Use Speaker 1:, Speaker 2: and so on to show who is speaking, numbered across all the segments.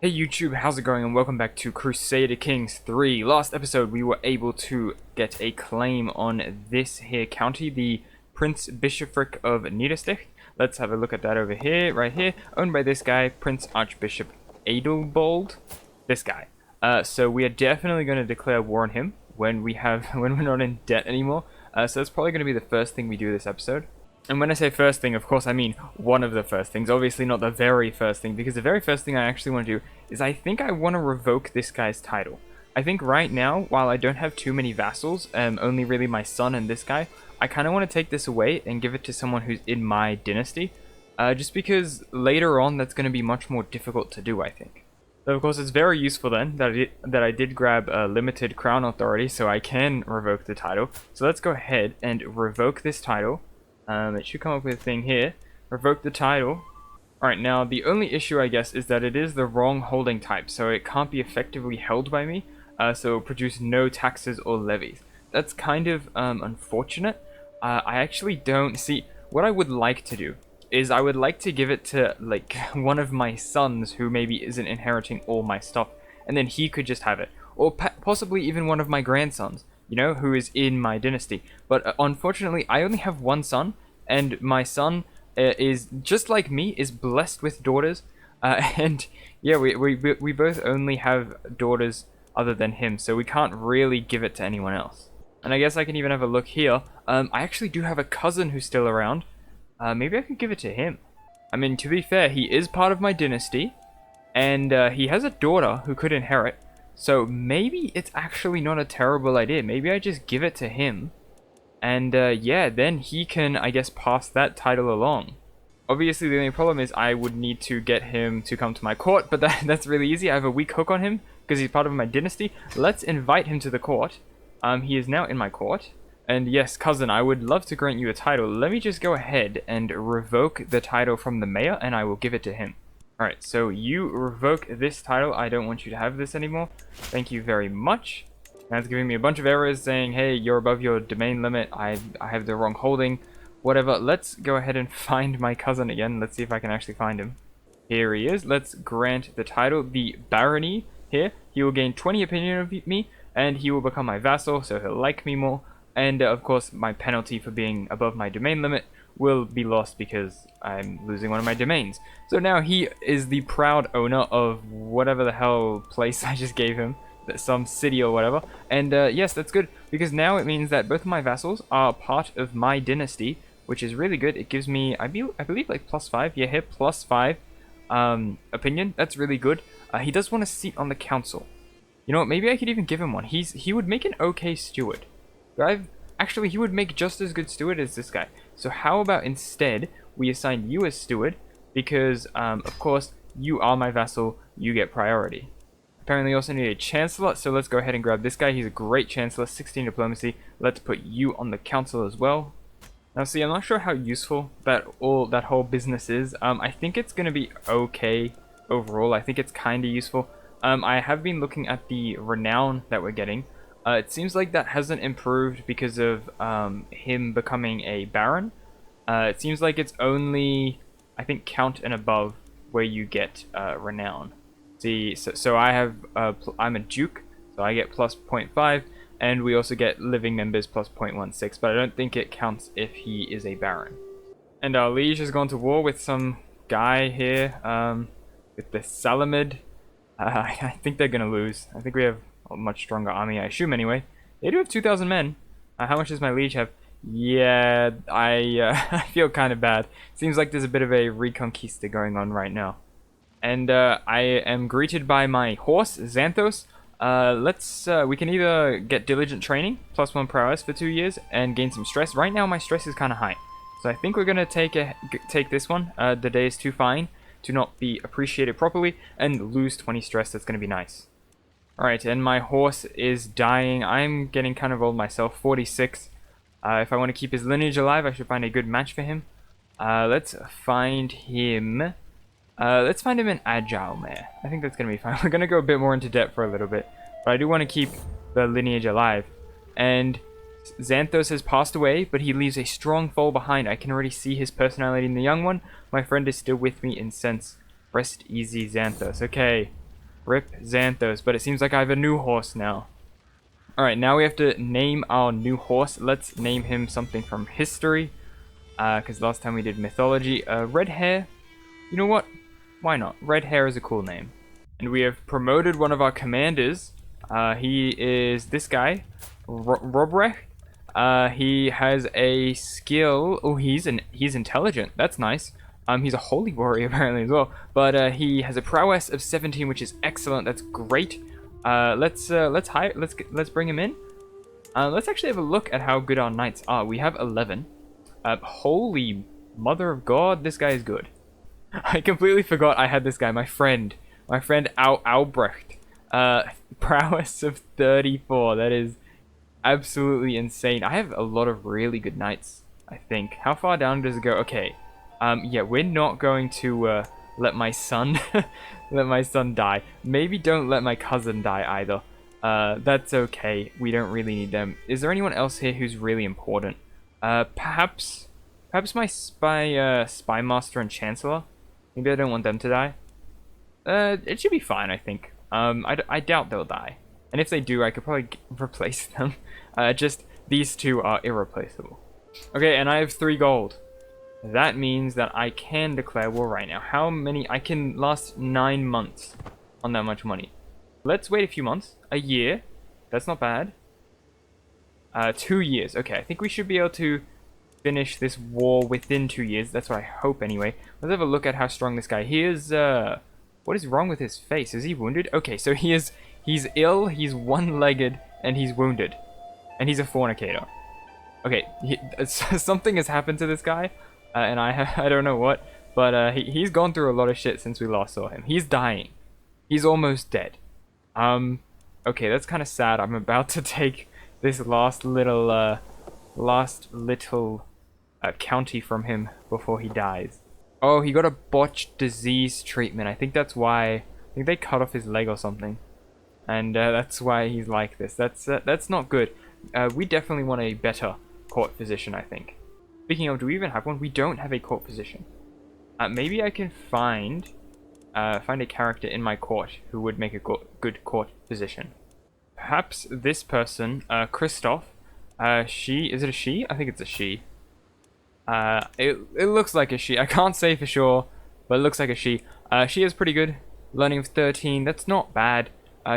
Speaker 1: Hey YouTube, how's it going and welcome back to Crusader Kings 3. Last episode we were able to get a claim on this here county, the Prince Bishopric of Niederstich. Let's have a look at that over here, right here, owned by this guy, Prince Archbishop Adelbold. This guy. So we are definitely going to declare war on him when we're not in debt anymore. So that's probably going to be the first thing we do this episode. And when I say first thing, of course I mean one of the first things, obviously not the very first thing, because the very first thing I actually want to do is I think I want to revoke this guy's title. I think right now, while I don't have too many vassals, only really my son and this guy, I kind of want to take this away and give it to someone who's in my dynasty, just because later on that's going to be much more difficult to do, I think. So of course it's very useful then that I did grab a limited crown authority so I can revoke the title. So let's go ahead and revoke this title. It should come up with a thing here. Revoke the title. Alright, now the only issue I guess is that it is the wrong holding type, so it can't be effectively held by me, so it will produce no taxes or levies. That's kind of unfortunate. I actually don't see... What I would like to do is I would like to give it to like one of my sons who maybe isn't inheriting all my stuff, and then he could just have it. Or possibly even one of my grandsons, you know, who is in my dynasty. But unfortunately, I only have one son, and my son is, just like me, is blessed with daughters. And yeah, we both only have daughters other than him, so we can't really give it to anyone else. And I guess I can even have a look here. I actually do have a cousin who's still around. Maybe I could give it to him. I mean, to be fair, he is part of my dynasty, and he has a daughter who could inherit. So maybe it's actually not a terrible idea. Maybe I just give it to him. And yeah, then he can, I guess, pass that title along. Obviously, the only problem is I would need to get him to come to my court, but that's really easy. I have a weak hook on him because he's part of my dynasty. Let's invite him to the court. He is now in my court. And yes, cousin, I would love to grant you a title. Let me just go ahead and revoke the title from the mayor, and I will give it to him. Alright, so you revoke this title. I don't want you to have this anymore. Thank you very much. Now it's giving me a bunch of errors saying, hey, you're above your domain limit. I have the wrong holding. Whatever. Let's go ahead and find my cousin again. Let's see if I can actually find him. Here he is. Let's grant the title, the barony here. He will gain 20 opinion of me, and he will become my vassal, so he'll like me more. And of course, my penalty for being above my domain limit will be lost because I'm losing one of my domains. So now he is the proud owner of whatever the hell place I just gave him, some city or whatever. And yes, that's good, because now it means that both of my vassals are part of my dynasty, which is really good. It gives me, I believe, like +5. Yeah, here, +5 opinion. That's really good. He does want a seat on the council. You know what, maybe I could even give him one. He would make an okay steward. Actually, he would make just as good steward as this guy. So how about instead we assign you as steward, because of course you are my vassal, you get priority. Apparently you also need a chancellor, so let's go ahead and grab this guy. He's a great chancellor, 16 diplomacy. Let's put you on the council as well. Now see, I'm not sure how useful that whole business is. I think it's gonna be okay overall. I think it's kind of useful. I have been looking at the renown that we're getting. It seems like that hasn't improved because of him becoming a baron. It seems like it's only, I think, count and above where you get renown. See, so I have, I'm a duke, so I get +0.5, and we also get living members +0.16, but I don't think it counts if he is a baron. And our liege has gone to war with some guy here, with the Salamid. I think they're gonna lose. I think we have a much stronger army, I assume anyway. They do have 2,000 men. How much does my liege have? Yeah, I feel kind of bad. Seems like there's a bit of a reconquista going on right now. And I am greeted by my horse, Xanthos. We can either get diligent training, +1 prowess for 2 years, and gain some stress. Right now my stress is kind of high. So I think we're going to take this one. The day is too fine to not be appreciated properly, and lose 20 stress. That's going to be nice. Alright, and my horse is dying. I'm getting kind of old myself, 46. If I want to keep his lineage alive, I should find a good match for him. Let's find him. Let's find him an agile mare. I think that's going to be fine. We're going to go a bit more into debt for a little bit, but I do want to keep the lineage alive. And Xanthos has passed away, but he leaves a strong foal behind. I can already see his personality in the young one. My friend is still with me in sense. Rest easy, Xanthos. Okay. Rip Xanthos, but it seems like I have a new horse now. Alright, now we have to name our new horse. Let's name him something from history. Because last time we did mythology. Red Hair. You know what? Why not? Red Hair is a cool name. And we have promoted one of our commanders. He is this guy, Robrech. He has a skill. Oh, he's intelligent. That's nice. He's a holy warrior apparently as well. But he has a prowess of 17, which is excellent. That's great. Let's bring him in. Let's actually have a look at how good our knights are. We have 11. Holy mother of God, this guy is good. I completely forgot I had this guy, my friend Albrecht. Prowess of 34. That is absolutely insane. I have a lot of really good knights, I think. How far down does it go? Okay. Yeah, we're not going to let my son die. Maybe don't let my cousin die either. That's okay. We don't really need them. Is there anyone else here who's really important? Perhaps my spy master and chancellor. Maybe I don't want them to die. It should be fine, I think. I doubt they'll die. And if they do, I could probably replace them. Just these two are irreplaceable. Okay, and I have 3 gold. That means that I can declare war right now. How many? I can last 9 months on that much money. Let's wait a few months. A year. That's not bad. 2 years. Okay, I think we should be able to finish this war within 2 years. That's what I hope anyway. Let's have a look at how strong this guy. He is, what is wrong with his face? Is he wounded? Okay, so he's ill, he's one-legged, and he's wounded. And he's a fornicator. Okay, something has happened to this guy, and I don't know what, but he's gone through a lot of shit since we last saw him. He's dying. He's almost dead. Okay, that's kind of sad. I'm about to take this last little county from him before he dies. Oh, he got a botched disease treatment. I think that's why. I think they cut off his leg or something, and that's why he's like this. That's not good. We definitely want a better court physician, I think. Speaking of, do we even have one? We don't have a court physician. Maybe I can find a character in my court who would make a good court physician. Perhaps this person, Christoph. Is it a she? I think it's a she. It looks like a she. I can't say for sure, but it looks like a she. She is pretty good. Learning of 13. That's not bad.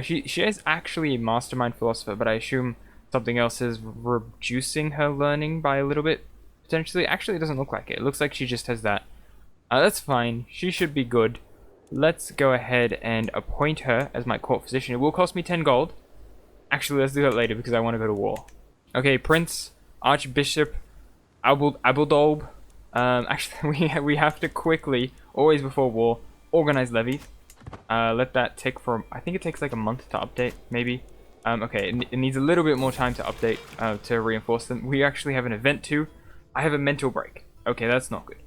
Speaker 1: She is actually a mastermind philosopher, but I assume something else is reducing her learning by a little bit. Potentially. Actually, it doesn't look like it. It looks like she just has that. That's fine. She should be good. Let's go ahead and appoint her as my court physician. It will cost me 10 gold. Actually, let's do that later because I want to go to war. Okay, Prince, Archbishop, Abeldob. Actually, we have to quickly, always before war, organize levies. Let that tick for, I think it takes like a month to update, maybe. Okay, it needs a little bit more time to update, to reinforce them. We actually have an event too. I have a mental break. Okay, that's not good.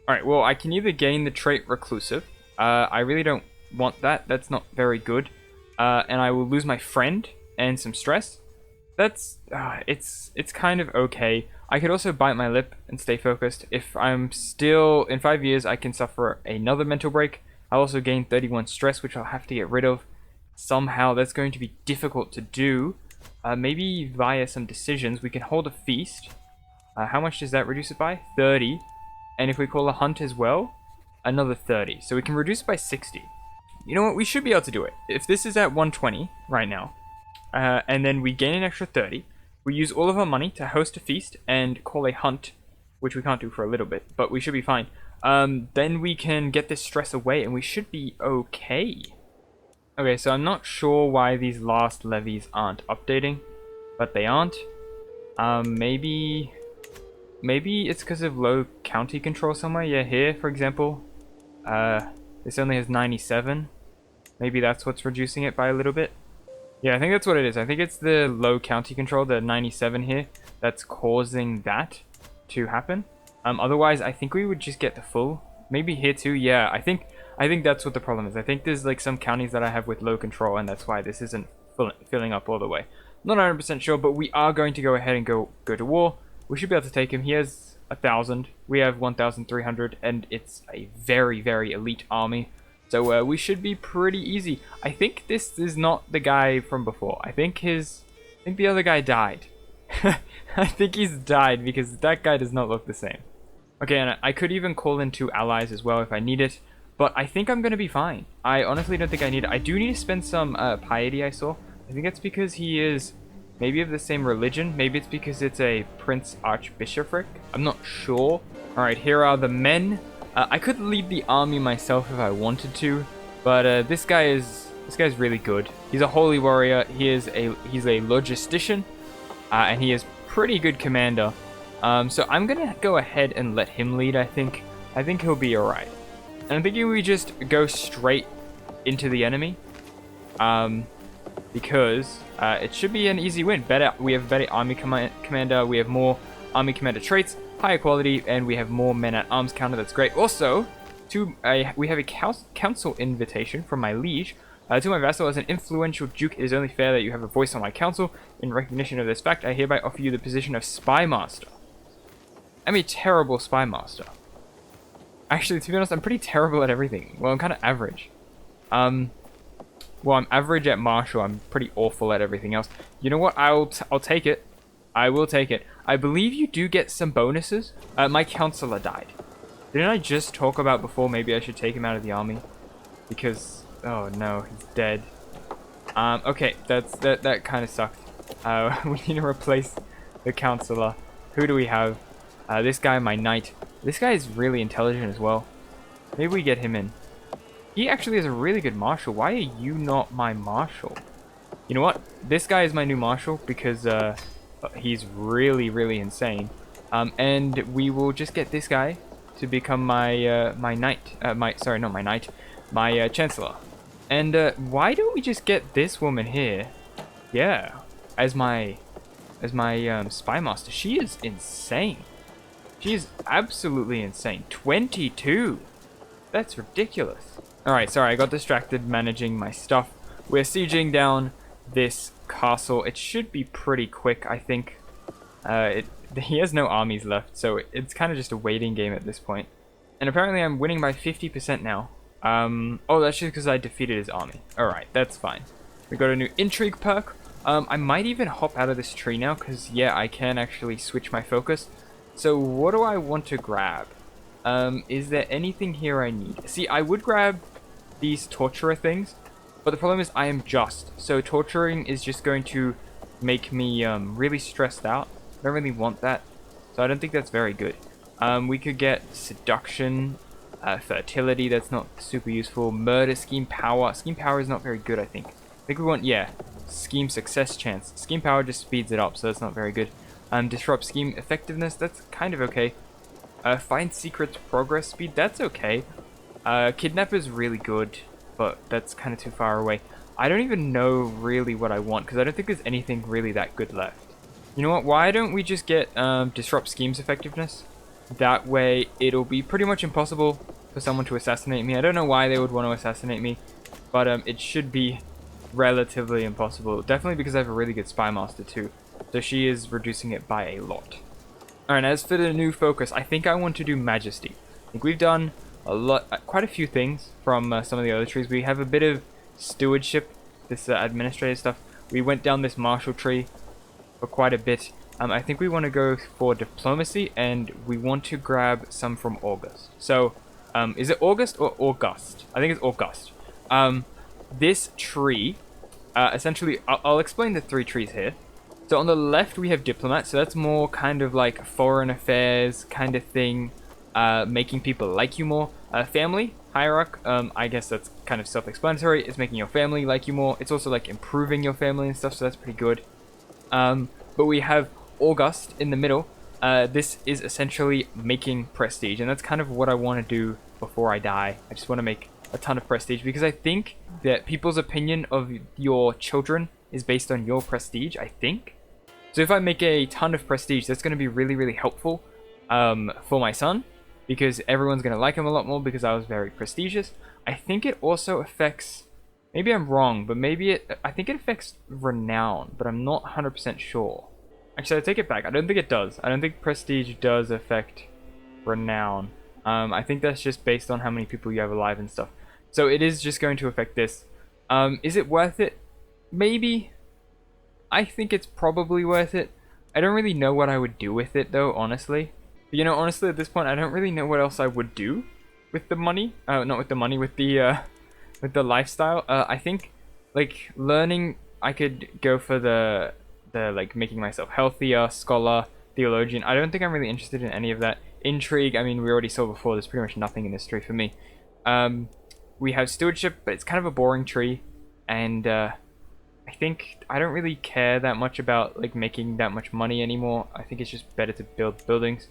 Speaker 1: Alright, well, I can either gain the trait Reclusive. I really don't want that. That's not very good. And I will lose my friend and some stress. That's, it's kind of okay. I could also bite my lip and stay focused. If I'm still, in 5 years, I can suffer another mental break. I'll also gain 31 stress, which I'll have to get rid of. Somehow, that's going to be difficult to do. Maybe via some decisions, we can hold a feast. How much does that reduce it by? 30. And if we call a hunt as well, another 30. So we can reduce it by 60. You know what? We should be able to do it. If this is at 120 right now, and then we gain an extra 30, we use all of our money to host a feast and call a hunt, which we can't do for a little bit, but we should be fine. Then we can get this stress away and we should be okay. Okay, so I'm not sure why these last levies aren't updating, but they aren't. Maybe it's because of low county control somewhere. Yeah, here, for example. This only has 97. Maybe that's what's reducing it by a little bit. Yeah, I think that's what it is. I think it's the low county control, the 97 here, that's causing that to happen. Otherwise, I think we would just get the full. Maybe here too. Yeah, I think that's what the problem is. I think there's like some counties that I have with low control, and that's why this isn't filling up all the way. Not 100% sure, but we are going to go ahead and go to war. We should be able to take him. He has 1,000. We have 1,300, and it's a very, very elite army. So we should be pretty easy. I think this is not the guy from before. I think the other guy died. I think he's died because that guy does not look the same. Okay, and I could even call in 2 allies as well if I need it. But I think I'm going to be fine. I honestly don't think I need it. I do need to spend some piety, I saw. I think that's because he is maybe of the same religion. Maybe it's because it's a Prince Archbishopric. I'm not sure. Alright, here are the men. I could lead the army myself if I wanted to. But this guy's really good. He's a holy warrior. He's a logistician. And he is pretty good commander. So I'm going to go ahead and let him lead, I think. I think he'll be alright. And I'm thinking we just go straight into the enemy. Because it should be an easy win. We have a better army commander. We have more army commander traits, higher quality, and we have more men at arms counter. That's great. Also, we have a council invitation from my liege. To my vassal, as an influential duke, it is only fair that you have a voice on my council. In recognition of this fact, I hereby offer you the position of spy master. I'm a terrible spy master. Actually, to be honest, I'm pretty terrible at everything. Well, I'm kind of average. Well, I'm average at martial. I'm pretty awful at everything else. You know what? I'll take it. I will take it. I believe you do get some bonuses. My counselor died. Didn't I just talk about before maybe I should take him out of the army? Because, oh no, he's dead. Okay, that kind of sucked. We need to replace the counselor. Who do we have? This guy, my knight. This guy is really intelligent as well. Maybe we get him in. He actually is a really good marshal. Why are you not my marshal? You know what? This guy is my new marshal because he's really, really insane. And we will just get this guy to become my my knight. Sorry, not my knight. My chancellor. And why don't we just get this woman here? Yeah, as my spy master. She is insane. She is absolutely insane. 22. That's ridiculous. Alright, sorry, I got distracted managing my stuff. We're sieging down this castle. It should be pretty quick, I think. He has no armies left, so it's kind of just a waiting game at this point. And apparently I'm winning by 50% now. Oh, that's just because I defeated his army. Alright, that's fine. We got a new intrigue perk. I might even hop out of this tree now, because, yeah, I can actually switch my focus. So what do I want to grab? Is there anything here I need? See, I would grab these torturer things, but the problem is I am just. So torturing is just going to make me really stressed out. I don't really want that, so I don't think that's very good. We could get seduction, fertility, that's not super useful. Murder, scheme power. Scheme power is not very good, I think. I think we want, yeah, scheme success chance. Scheme power just speeds it up, so that's not very good. Disrupt scheme effectiveness, that's kind of okay. Find secrets progress speed, that's okay. Kidnap is really good, but that's kind of too far away. I don't even know really what I want, because I don't think there's anything really that good left. You know what, why don't we just get disrupt schemes effectiveness? That way it'll be pretty much impossible for someone to assassinate me. I don't know why they would want to assassinate me, but it should be relatively impossible. Definitely because I have a really good spy master too. So she is reducing it by a lot. Alright, as for the new focus, I think I want to do Majesty. I think we've done a lot, quite a few things from some of the other trees. We have a bit of stewardship, this administrative stuff. We went down this martial tree for quite a bit. I think we want to go for diplomacy, and we want to grab some from August. So, is it August or August? I think it's August. This tree, essentially, I'll explain the 3 trees here. So on the left we have diplomat, so that's more kind of like foreign affairs kind of thing, making people like you more. Family, hierarch, I guess that's kind of self-explanatory. It's making your family like you more. It's also like improving your family and stuff, so that's pretty good. But we have August in the middle. This is essentially making prestige, and that's kind of what I want to do before I die. I just want to make a ton of prestige, because I think that people's opinion of your children is based on your prestige, I think. So if I make a ton of prestige, that's going to be really, really helpful for my son, because everyone's going to like him a lot more because I was very prestigious. I think it also affects, maybe I'm wrong, but I think it affects renown, but I'm not 100% sure. Actually, I take it back. I don't think it does. I don't think prestige does affect renown. I think that's just based on how many people you have alive and stuff. So it is just going to affect this. Is it worth it? Maybe. I think it's probably worth it. I don't really know what I would do with it though, honestly. But, you know, honestly, at this point, I don't really know what else I would do with the money. Not with the money, with the lifestyle. I think, like, learning, I could go for the like making myself healthier, scholar, theologian. I don't think I'm really interested in any of that. Intrigue, I mean, we already saw before, there's pretty much nothing in this tree for me. We have stewardship, but it's kind of a boring tree, and I think I don't really care that much about like making that much money anymore. I think it's just better to build buildings.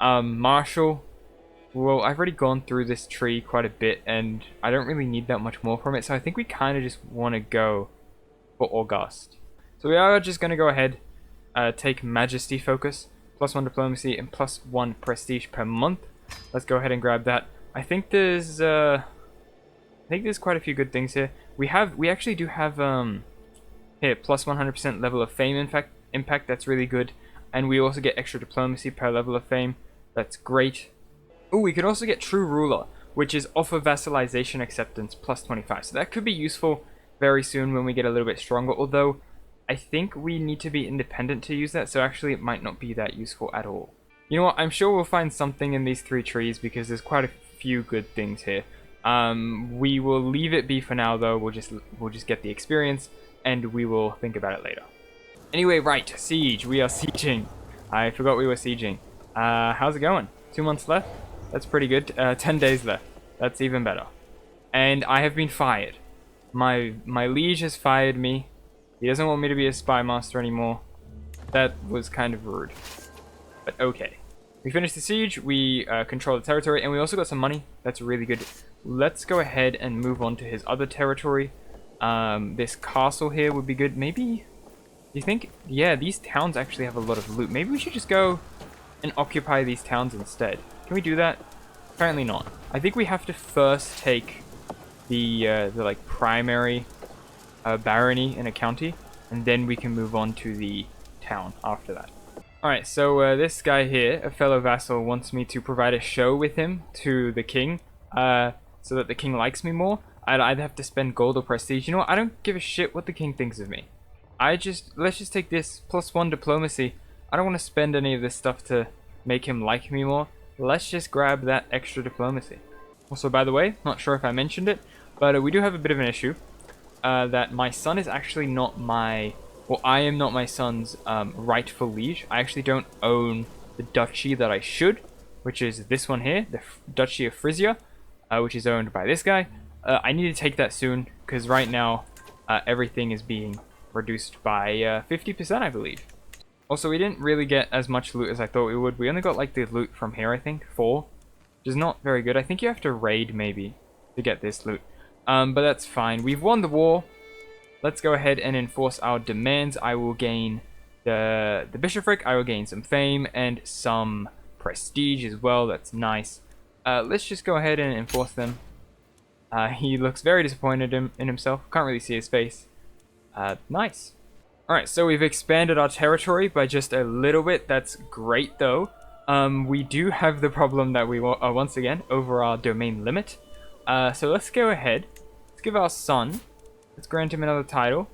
Speaker 1: Marshall, well, I've already gone through this tree quite a bit, and I don't really need that much more from it, so I think we kind of just want to go for August. So we are just going to go ahead, take Majesty Focus, +1 Diplomacy, and +1 Prestige per month. Let's go ahead and grab that. I think there's quite a few good things here. We actually do have here +100% level of fame impact. That's really good, and we also get extra diplomacy per level of fame. That's great. Oh, we could also get True Ruler, which is offer vassalization acceptance +25. So that could be useful very soon when we get a little bit stronger. Although I think we need to be independent to use that, so actually it might not be that useful at all. You know what? I'm sure we'll find something in these 3 trees because there's quite a few good things here. We will leave it be for now, though. We'll just get the experience, and we will think about it later. Anyway, right, siege. We are sieging. I forgot we were sieging. How's it going? 2 months left? That's pretty good. 10 days left. That's even better. And I have been fired. My liege has fired me. He doesn't want me to be a spy master anymore. That was kind of rude. But okay. We finished the siege, we control the territory, and we also got some money. That's really good. Let's go ahead and move on to his other territory. This castle here would be good. Maybe... Do you think... Yeah, these towns actually have a lot of loot. Maybe we should just go and occupy these towns instead. Can we do that? Apparently not. I think we have to first take the like primary barony in a county, and then we can move on to the town after that. Alright, so this guy here, a fellow vassal, wants me to provide a show with him to the king, so that the king likes me more. I'd either have to spend gold or prestige. You know what? I don't give a shit what the king thinks of me. Let's just take this +1 diplomacy. I don't want to spend any of this stuff to make him like me more. Let's just grab that extra diplomacy. Also, by the way, not sure if I mentioned it, but we do have a bit of an issue. That my son is actually not my... Well, I am not my son's rightful liege. I actually don't own the duchy that I should, which is this one here, the Duchy of Frisia, which is owned by this guy. I need to take that soon, because right now everything is being reduced by 50%, I believe. Also, we didn't really get as much loot as I thought we would. We only got like the loot from here, I think, 4, which is not very good. I think you have to raid maybe to get this loot. But that's fine. We've won the war. Let's go ahead and enforce our demands. I will gain the bishopric. I will gain some fame and some prestige as well. That's nice. Let's just go ahead and enforce them. He looks very disappointed in himself. Can't really see his face. Nice. Alright, so we've expanded our territory by just a little bit. That's great, though. We do have the problem that we are once again over our domain limit. So let's go ahead. Let's give our son. Let's grant him another title.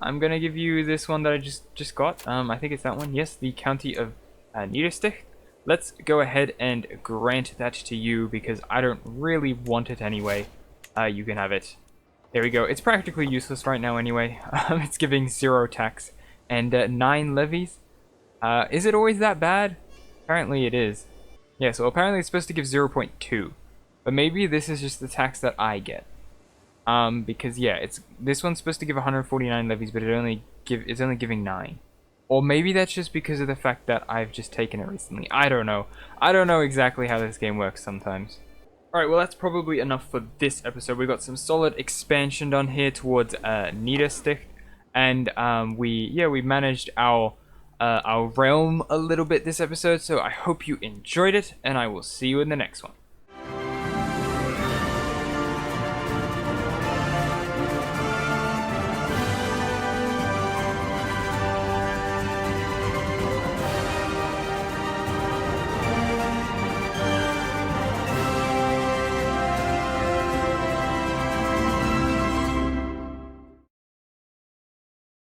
Speaker 1: I'm gonna give you this one that I just got. I think it's that one. Yes, the County of Niederstich. Let's go ahead and grant that to you because I don't really want it anyway. You can have it. There we go. It's practically useless right now anyway. It's giving 0 tax and 9 levies. Is it always that bad? Apparently it is. Yeah, so apparently it's supposed to give 0.2. But maybe this is just the tax that I get. Because yeah, this one's supposed to give 149 levies, but it's only giving 9. Or maybe that's just because of the fact that I've just taken it recently. I don't know. I don't know exactly how this game works sometimes. Alright, well that's probably enough for this episode. We got some solid expansion done here towards Niederstich. And we managed our realm a little bit this episode, so I hope you enjoyed it, and I will see you in the next one.